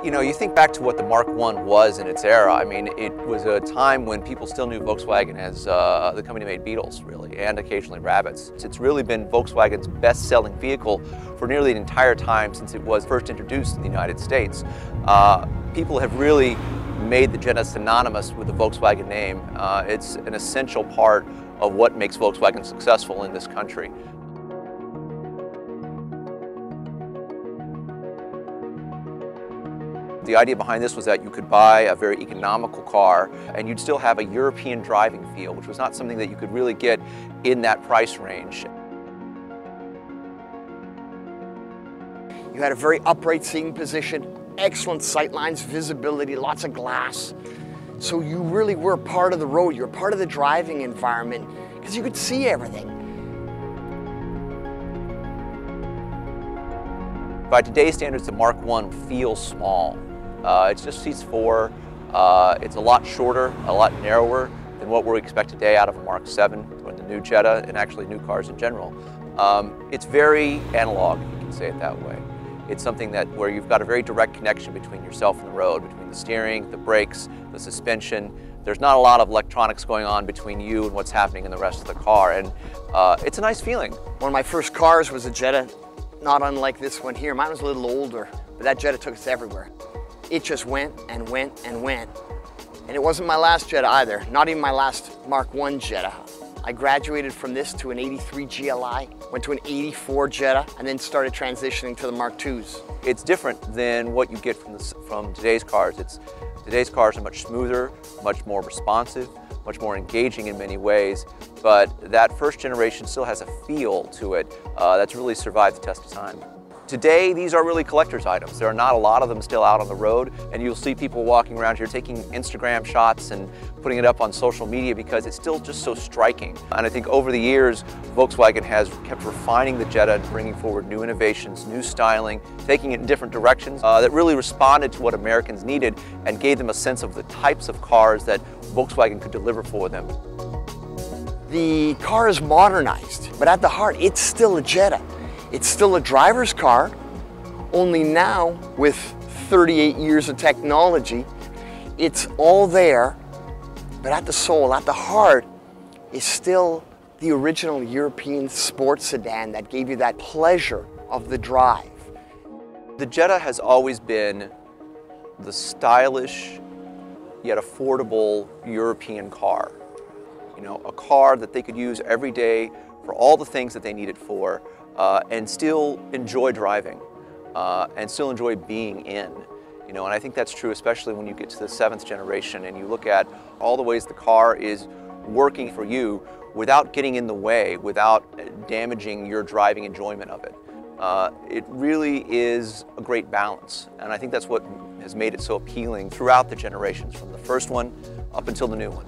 You know, you think back to what the Mark I was in its era. I mean, it was a time when people still knew Volkswagen as the company that made Beetles, really, and occasionally rabbits. It's really been Volkswagen's best-selling vehicle for nearly the entire time since it was first introduced in the United States. People have really made the Jetta synonymous with the Volkswagen name. It's an essential part of what makes Volkswagen successful in this country. The idea behind this was that you could buy a very economical car and you'd still have a European driving feel, which was not something that you could really get in that price range. You had a very upright seating position, excellent sight lines, visibility, lots of glass. So you really were part of the road, you were part of the driving environment because you could see everything. By today's standards, the Mark I feels small. It just seats 4. It's a lot shorter, a lot narrower than what we expect today out of a Mark VII or the new Jetta, and actually new cars in general. It's very analog, you can say it that way. It's something where you've got a very direct connection between yourself and the road, between the steering, the brakes, the suspension. There's not a lot of electronics going on between you and what's happening in the rest of the car, and it's a nice feeling. One of my first cars was a Jetta, not unlike this one here. Mine was a little older, but that Jetta took us everywhere. It just went and went and went. And it wasn't my last Jetta either, not even my last Mark I Jetta. I graduated from this to an 83 GLI, went to an 84 Jetta, and then started transitioning to the Mark IIs. It's different than what you get from today's cars. Today's cars are much smoother, much more responsive, much more engaging in many ways, but that first generation still has a feel to it that's really survived the test of time. Today, these are really collector's items. There are not a lot of them still out on the road, and you'll see people walking around here taking Instagram shots and putting it up on social media because it's still just so striking. And I think over the years, Volkswagen has kept refining the Jetta and bringing forward new innovations, new styling, taking it in different directions that really responded to what Americans needed and gave them a sense of the types of cars that Volkswagen could deliver for them. The car is modernized, but at the heart, it's still a Jetta. It's still a driver's car, only now with 38 years of technology, it's all there, but at the soul, at the heart, is still the original European sports sedan that gave you that pleasure of the drive. The Jetta has always been the stylish yet affordable European car. You know, a car that they could use every day for all the things that they need it for, and still enjoy driving, and still enjoy being in. You know, and I think that's true especially when you get to the 7th generation and you look at all the ways the car is working for you without getting in the way, without damaging your driving enjoyment of it. It really is a great balance, and I think that's what has made it so appealing throughout the generations, from the first one up until the new one.